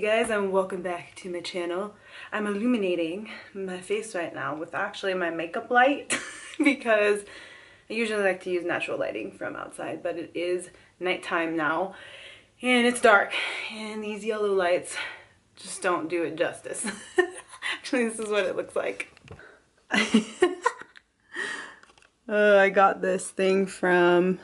guys, and welcome back to my channel. I'm illuminating my face right now with actually my makeup light because I usually like to use natural lighting from outside, but it is nighttime now and it's dark and these yellow lights just don't do it justice. Actually, this is what it looks like. I got this thing from...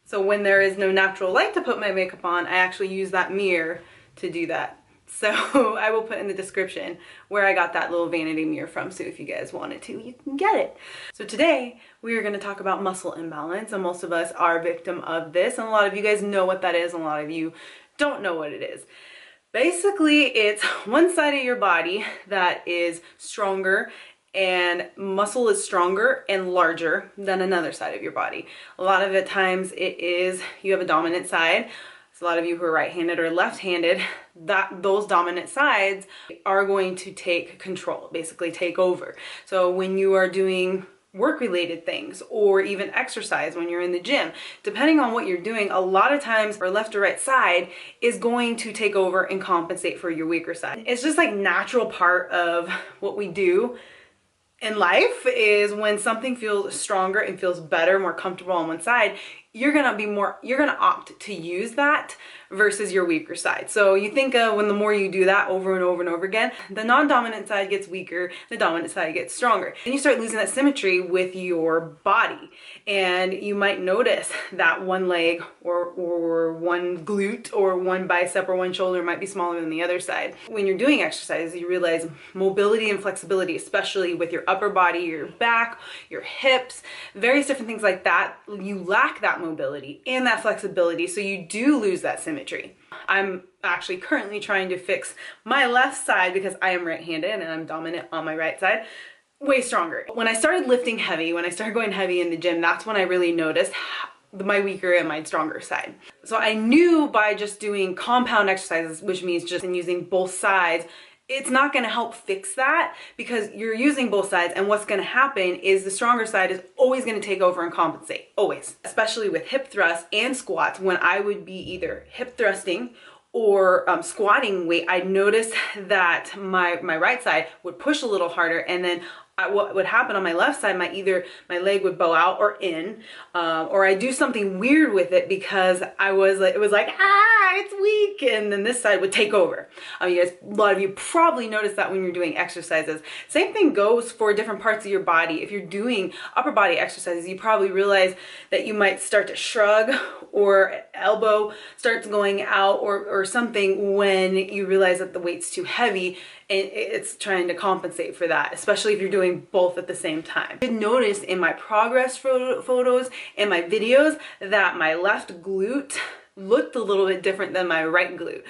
So when there is no natural light to put my makeup on, I actually use that mirror to do that. So I will put in the description where I got that little vanity mirror from, so if you guys wanted to, you can get it. So today we are going to talk about muscle imbalance, and most of us are a victim of this, and a lot of you guys know what that is, and a lot of you don't know what it is. Basically, it's one side of your body that is stronger, and muscle is stronger and larger than another side of your body. A lot of the times it is you have a dominant side. So a lot of you who are right-handed or left-handed, those dominant sides are going to take control, basically take over. So when you are doing work-related things or even exercise when you're in the gym, depending on what you're doing, a lot of times our left or right side is going to take over and compensate for your weaker side. It's just like natural part of what we do in life is when something feels stronger and feels better, more comfortable on one side, you're gonna opt to use that versus your weaker side. So you think when the more you do that over and over and over again, the non-dominant side gets weaker, the dominant side gets stronger. And you start losing that symmetry with your body. And you might notice that one leg or one glute or one bicep or one shoulder might be smaller than the other side. When you're doing exercise, you realize mobility and flexibility, especially with your upper body, your back, your hips, various different things like that, you lack that mobility and that flexibility, so you do lose that symmetry. I'm actually currently trying to fix my left side because I am right-handed and I'm dominant on my right side, way stronger. When I started lifting heavy, when I started going heavy in the gym, that's when I really noticed my weaker and my stronger side. So I knew by just doing compound exercises, which means just using both sides, it's not going to help fix that because you're using both sides, and what's going to happen is the stronger side is always going to take over and compensate, always. Especially with hip thrusts and squats, when I would be either hip thrusting or squatting weight, I noticed that my right side would push a little harder, and then what would happen on my left side, my leg would bow out or in, or I do something weird with it because it was like, it's weak, and then this side would take over. You guys, a lot of you probably notice that when you're doing exercises. Same thing goes for different parts of your body. If you're doing upper body exercises, you probably realize that you might start to shrug or elbow starts going out or something when you realize that the weight's too heavy and it's trying to compensate for that, especially if you're doing both at the same time. I did notice in my progress photos and my videos that my left glute looked a little bit different than my right glute.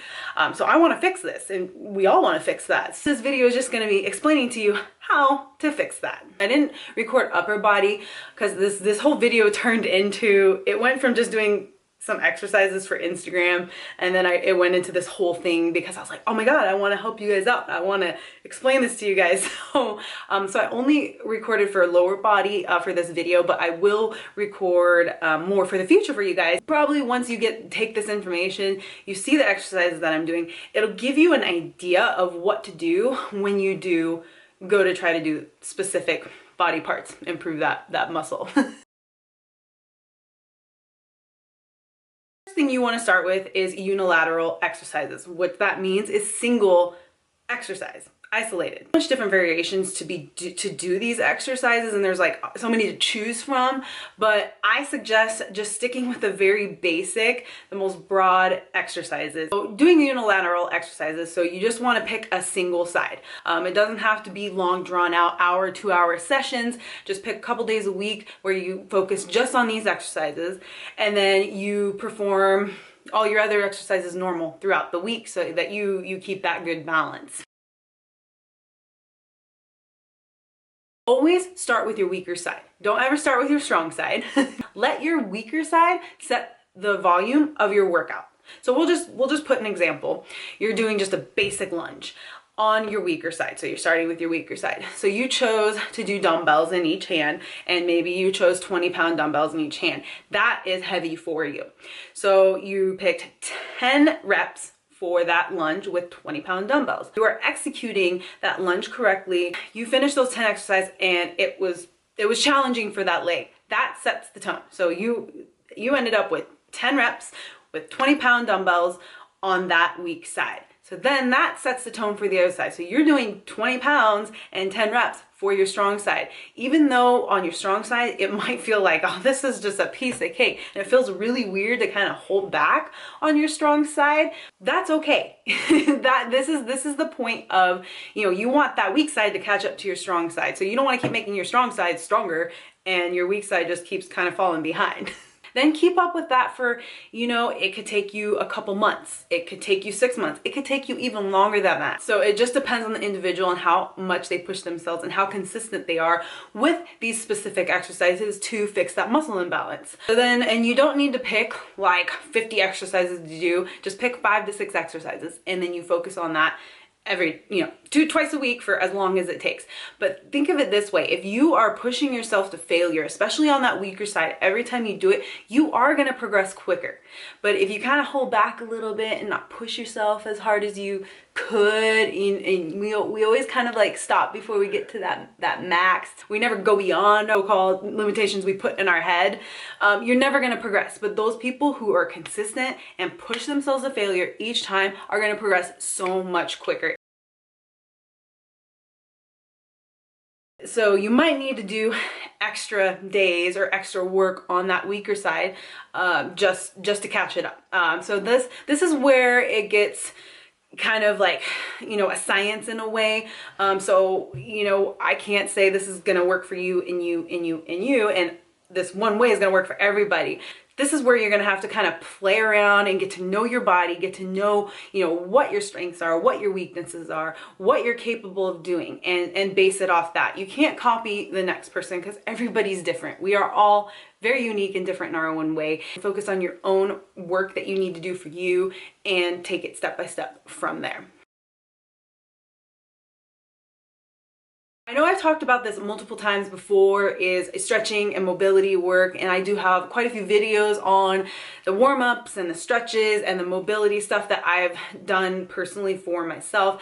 So I want to fix this, and we all want to fix that. So this video is just going to be explaining to you how to fix that. I didn't record upper body because this whole video turned into, it went from just doing some exercises for Instagram, and then it went into this whole thing because I was like, oh my god, I want to help you guys out, I want to explain this to you guys. So I only recorded for lower body for this video, but I will record more for the future for you guys. Probably once you take this information, you see the exercises that I'm doing, it'll give you an idea of what to do when you do go to try to do specific body parts, improve that muscle. Thing you want to start with is unilateral exercises. What that means is single exercise, isolated. Much different variations to do these exercises, and there's like so many to choose from, but I suggest just sticking with the very basic, the most broad exercises. So doing unilateral exercises, so you just want to pick a single side. It doesn't have to be long drawn out hour, 2-hour sessions. Just pick a couple days a week where you focus just on these exercises, and then you perform all your other exercises normal throughout the week so that you keep that good balance. Always start with your weaker side. Don't ever start with your strong side. Let your weaker side set the volume of your workout. So we'll just put an example. You're doing just a basic lunge on your weaker side. So you're starting with your weaker side. So you chose to do dumbbells in each hand, and maybe you chose 20-pound dumbbells in each hand. That is heavy for you. So you picked 10 reps for that lunge with 20-pound dumbbells. You are executing that lunge correctly. You finish those 10 exercises and it was challenging for that leg. That sets the tone. So you ended up with 10 reps with 20-pound dumbbells on that weak side. So then that sets the tone for the other side. So you're doing 20 pounds and 10 reps for your strong side. Even though on your strong side, it might feel like, oh, this is just a piece of cake. And it feels really weird to kind of hold back on your strong side. That's okay. This is the point of, you want that weak side to catch up to your strong side. So you don't want to keep making your strong side stronger and your weak side just keeps kind of falling behind. Then keep up with that for, it could take you a couple months. It could take you 6 months. It could take you even longer than that. So it just depends on the individual and how much they push themselves and how consistent they are with these specific exercises to fix that muscle imbalance. So then, and you don't need to pick like 50 exercises to do. Just pick 5 to 6 exercises and then you focus on that every, twice a week for as long as it takes. But think of it this way. If you are pushing yourself to failure, especially on that weaker side, every time you do it, you are going to progress quicker. But if you kind of hold back a little bit and not push yourself as hard as you could, and we always kind of like stop before we get to that max. We never go beyond so-called limitations we put in our head. You're never going to progress. But those people who are consistent and push themselves to failure each time are going to progress so much quicker. So you might need to do extra days or extra work on that weaker side just to catch it up. So this is where it gets kind of like, a science in a way. So, I can't say this is going to work for you and you and you and you, and this one way is going to work for everybody. This is where you're going to have to kind of play around and get to know your body, get to know, what your strengths are, what your weaknesses are, what you're capable of doing, and base it off that. You can't copy the next person because everybody's different. We are all very unique and different in our own way. Focus on your own work that you need to do for you and take it step by step from there. I know I've talked about this multiple times before, is stretching and mobility work, and I do have quite a few videos on the warm-ups and the stretches and the mobility stuff that I've done personally for myself.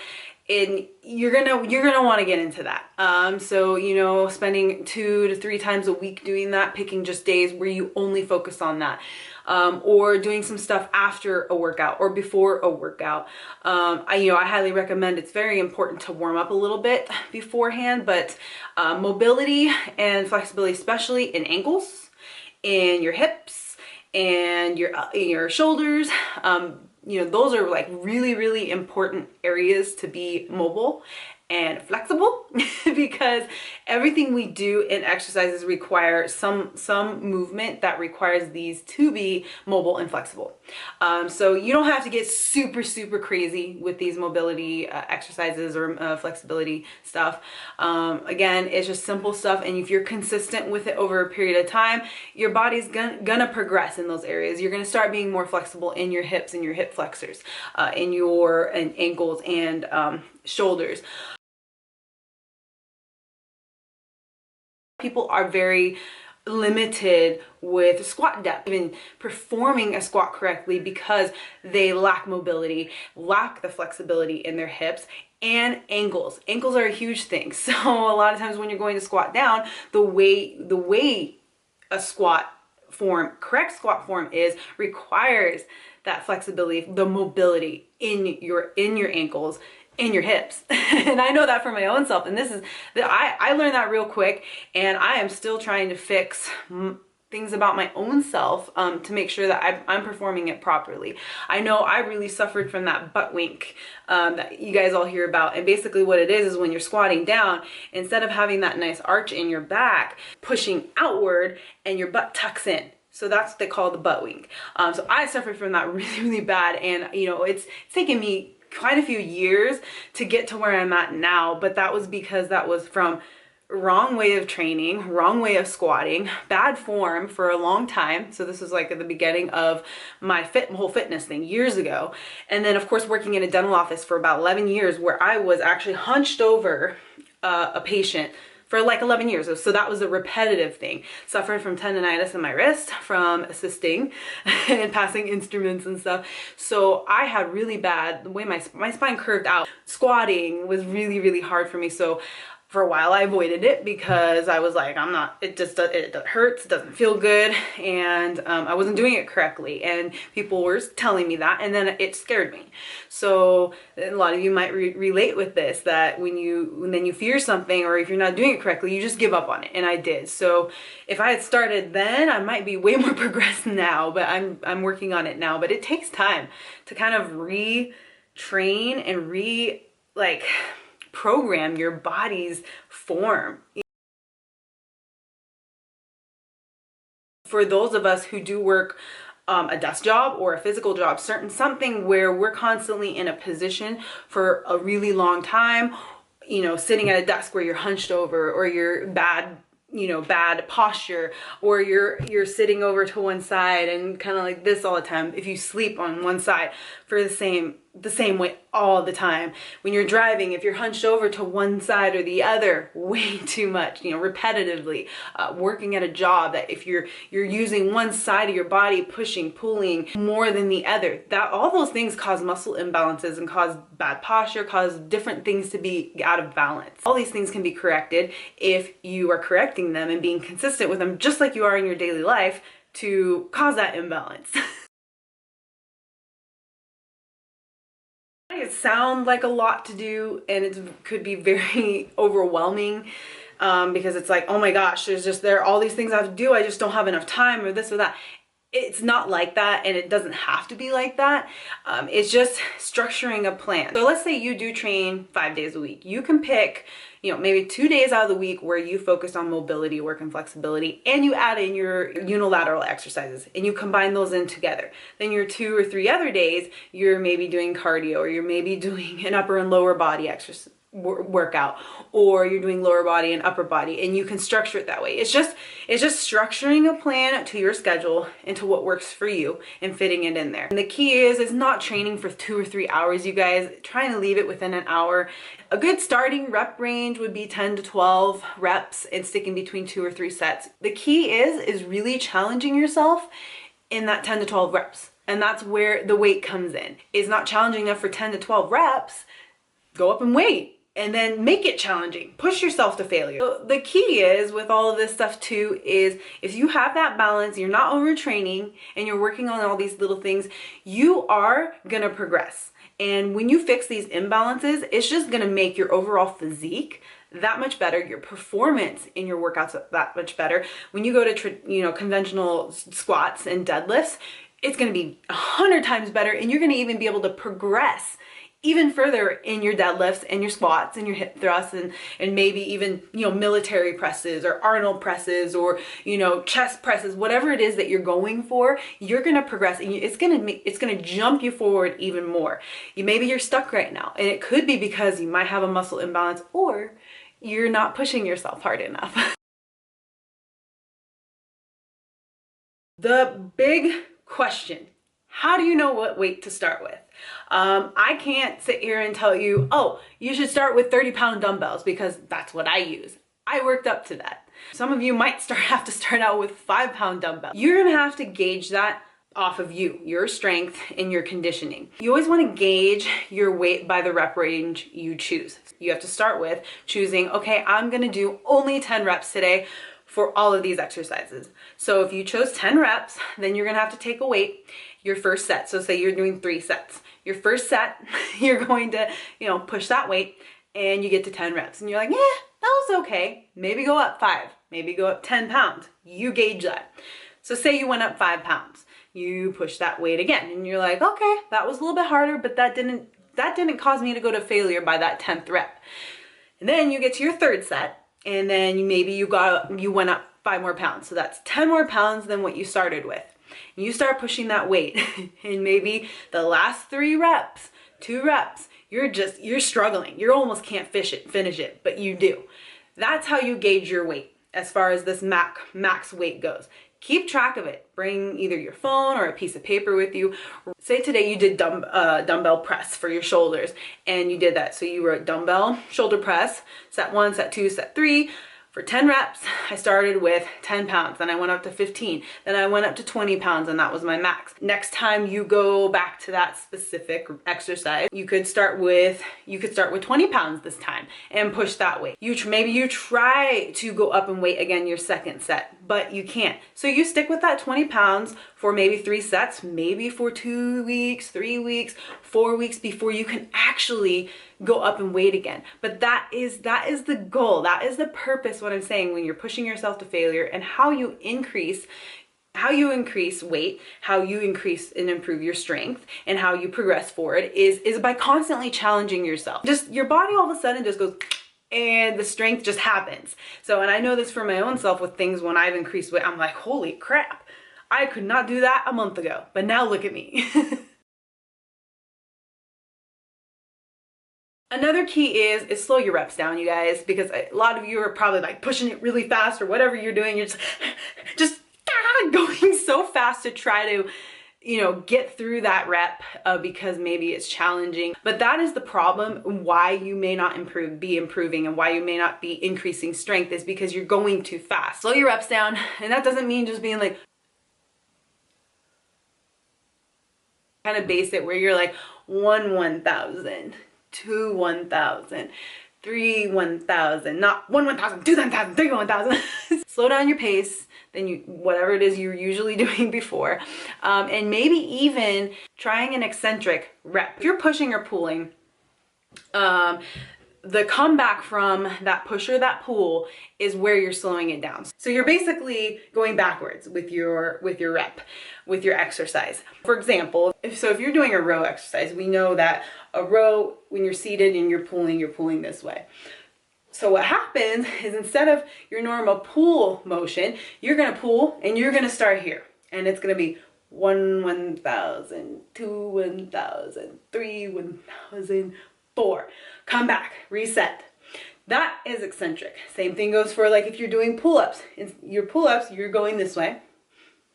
And you're gonna want to get into that. So spending 2 to 3 times a week doing that, picking just days where you only focus on that. Or doing some stuff after a workout or before a workout. I highly recommend. It's very important to warm up a little bit beforehand, but mobility and flexibility, especially in ankles, in your hips, and your shoulders. Those are like really, really important areas to be mobile and flexible because everything we do in exercises require some movement that requires these to be mobile and flexible. So you don't have to get super, super crazy with these mobility exercises or flexibility stuff. Again, it's just simple stuff, and if you're consistent with it over a period of time, your body's gonna progress in those areas. You're gonna start being more flexible in your hips and your hip flexors, in your ankles and shoulders. People are very limited with squat depth, even performing a squat correctly, because they lack mobility, lack the flexibility in their hips and ankles. Ankles are a huge thing. So a lot of times when you're going to squat down, the way a squat form, correct squat form requires that flexibility, the mobility in your ankles, in your hips. And I know that for my own self, and I learned that real quick, and I am still trying to fix things about my own self to make sure that I'm performing it properly. I know I really suffered from that butt wink that you guys all hear about, and basically what it is when you're squatting down, instead of having that nice arch in your back, pushing outward and your butt tucks in. So that's what they call the butt wink. So I suffered from that really, really bad, and it's taken me quite a few years to get to where I'm at now, but that was because that was from wrong way of training, wrong way of squatting, bad form for a long time. So this was like at the beginning of my whole fitness thing years ago. And then of course working in a dental office for about 11 years, where I was actually hunched over a patient for like 11 years. So that was a repetitive thing. Suffered from tendonitis in my wrist from assisting and passing instruments and stuff. So I had really bad, the way my spine curved out. Squatting was really, really hard for me. So for a while I avoided it because I was like, it hurts, it doesn't feel good, and I wasn't doing it correctly, and people were telling me that, and then it scared me. So a lot of you might relate with this, that when you fear something, or if you're not doing it correctly, you just give up on it, and I did. So if I had started then, I might be way more progressed now, but I'm working on it now. But it takes time to kind of retrain and program your body's form. For those of us who do work a desk job or a physical job, something where we're constantly in a position for a really long time, you know, sitting at a desk where you're hunched over, or you're bad posture, or you're sitting over to one side and kind of like this all the time. If you sleep on one side for the same way all the time, when you're driving, if you're hunched over to one side or the other way too much, you know, repetitively, working at a job that if you're using one side of your body, pushing, pulling more than the other, that all those things cause muscle imbalances and cause bad posture, cause different things to be out of balance. All these things can be corrected if you are correcting them and being consistent with them, just like you are in your daily life, to cause that imbalance. It sounds like a lot to do, and it could be very overwhelming, because it's like, oh my gosh, there are all these things I have to do, I just don't have enough time, or this or that. It's not like that, and it doesn't have to be like that. It's just structuring a plan. So let's say you do train 5 days a week. You can pick, you know, maybe 2 days out of the week where you focus on mobility work and flexibility, and you add in your unilateral exercises, and you combine those in together. Then your 2 or 3 other days, you're maybe doing cardio, or you're maybe doing an upper and lower body exercise workout, or you're doing lower body and upper body, and you can structure it that way. It's just structuring a plan to your schedule and to what works for you and fitting it in there. And the key is not training for 2 or 3 hours, you guys. Trying to leave it within an hour. A good starting rep range would be 10 to 12 reps and sticking between 2 or 3 sets. The key is really challenging yourself in that 10 to 12 reps. And that's where the weight comes in. Is not challenging enough for 10 to 12 reps, go up and wait. And then make it challenging. Push yourself to failure. So the key is with all of this stuff too is if you have that balance, you're not overtraining, and you're working on all these little things, you are gonna progress. And when you fix these imbalances, it's just gonna make your overall physique that much better, your performance in your workouts that much better. When you go to conventional squats and deadlifts, it's gonna be 100 times better, and you're gonna even be able to progress even further in your deadlifts and your squats and your hip thrusts, and maybe even, you know, military presses or Arnold presses, or, you know, chest presses, whatever it is that you're going for, you're going to progress, and it's going to jump you forward even more. Maybe you're stuck right now, and it could be because you might have a muscle imbalance, or you're not pushing yourself hard enough. The big question: how do you know what weight to start with? I can't sit here and tell you, oh, you should start with 30-pound dumbbells, because that's what I use. I worked up to that. Some of you might have to start out with 5-pound dumbbells. You're gonna have to gauge that off of you, your strength and your conditioning. You always want to gauge your weight by the rep range you choose. You have to start with choosing, okay, I'm gonna do only 10 reps today for all of these exercises. So if you chose 10 reps, then you're gonna have to take a weight your first set. So say you're doing 3 sets. Your first set, you're going to, you know, push that weight, and you get to 10 reps. And you're like, yeah, that was okay. Maybe go up 5, maybe go up 10 pounds. You gauge that. So say you went up 5 pounds. You push that weight again, and you're like, okay, that was a little bit harder, but that didn't cause me to go to failure by that 10th rep. And then you get to your third set, and then you went up 5 more pounds. So that's 10 more pounds than what you started with. And you start pushing that weight, and maybe the last 3 reps, 2 reps, you're struggling. You almost can't finish it, but you do. That's how you gauge your weight as far as this max weight goes. Keep track of it. Bring either your phone or a piece of paper with you. Say today you did dumbbell press for your shoulders, and you did that. So you wrote dumbbell shoulder press, set 1, set 2, set 3. For 10 reps, I started with 10 pounds, then I went up to 15, then I went up to 20 pounds, and that was my max. Next time you go back to that specific exercise, you could start with 20 pounds this time and push that weight. Maybe you try to go up in weight again your second set, but you can't. So you stick with that 20 pounds for maybe 3 sets, maybe for 2 weeks, 3 weeks, 4 weeks before you can actually go up in weight again. But that is the goal. That is the purpose, what I'm saying, when you're pushing yourself to failure, and how you increase weight, how you increase and improve your strength, and how you progress forward is by constantly challenging yourself. Just your body all of a sudden just goes, and the strength just happens. So, and I know this for my own self with things when I've increased weight, I'm like, holy crap, I could not do that a month ago, but now look at me. Another key is slow your reps down, you guys, because a lot of you are probably like pushing it really fast or whatever you're doing. You're just going so fast to try to, you know, get through that rep because maybe it's challenging. But that is the problem, why you may not be improving and why you may not be increasing strength, is because you're going too fast. Slow your reps down, and that doesn't mean just being like, kind of base it where you're like 1,000, 2 1,000, 3 1,000, not 1,000, 2 1,000, 3 1,000. Slow down your pace than whatever it is you're usually doing before, and maybe even trying an eccentric rep. If you're pushing or pulling, the comeback from that push or that pull is where you're slowing it down. So you're basically going backwards with your rep, with your exercise. For example, if you're doing a row exercise, we know that a row, when you're seated and you're pulling this way. So what happens is, instead of your normal pull motion, you're gonna pull and you're gonna start here. And it's gonna be 1,000, 2 1,000, 3 1,000, 4. Come back, reset. That is eccentric. Same thing goes for, like, if you're doing pull-ups. Your pull-ups, you're going this way.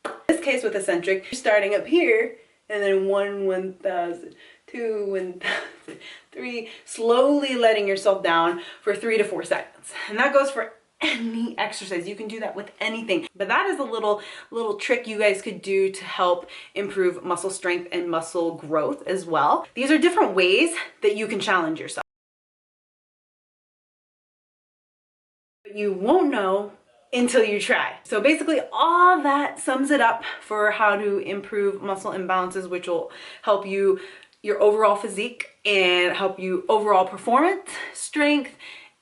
In this case with eccentric, you're starting up here, and then 1,000, 2 1,000, 3, slowly letting yourself down for 3 to 4 seconds. And that goes for any exercise. You can do that with anything. But that is a little trick you guys could do to help improve muscle strength and muscle growth as well. These are different ways that you can challenge yourself. But you won't know until you try. So basically all that sums it up for how to improve muscle imbalances, which will help your overall physique and help you overall performance, strength,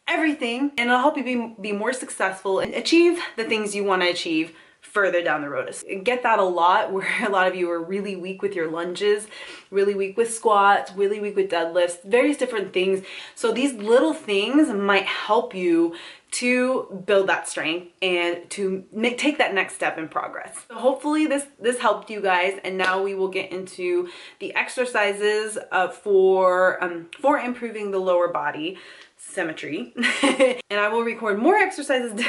everything, and it'll help you be more successful and achieve the things you want to achieve further down the road. I get that a lot, where a lot of you are really weak with your lunges, really weak with squats, really weak with deadlifts, various different things. So these little things might help you to build that strength and to take that next step in progress. So hopefully this helped you guys, and now we will get into the exercises for improving the lower body symmetry. And I will record more exercises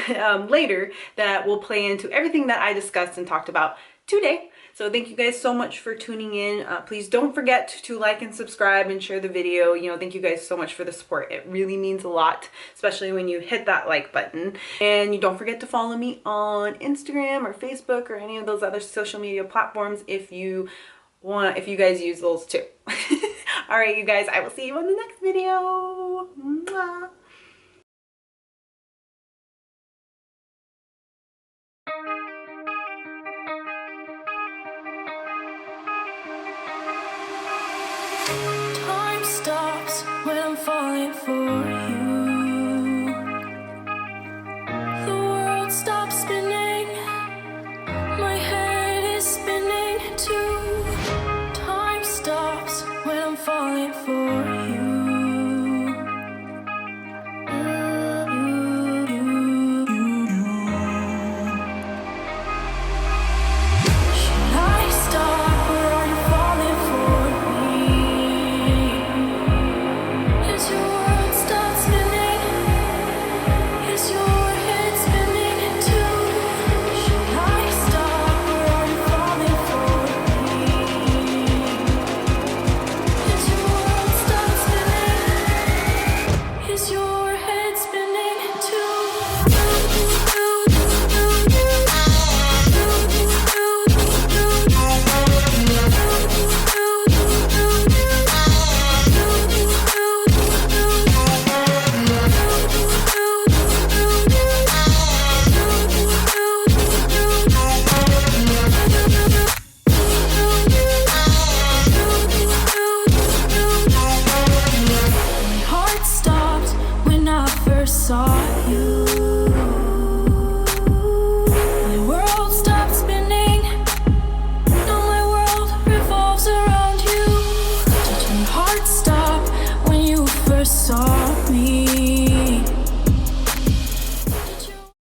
later that will play into everything that I discussed and talked about today. So thank you guys so much for tuning in. Please don't forget to like and subscribe and share the video. You know, thank you guys so much for the support. It really means a lot, especially when you hit that like button. And you don't forget to follow me on Instagram or Facebook or any of those other social media platforms if you guys use those too. All right, you guys, I will see you on the next video. Mwah.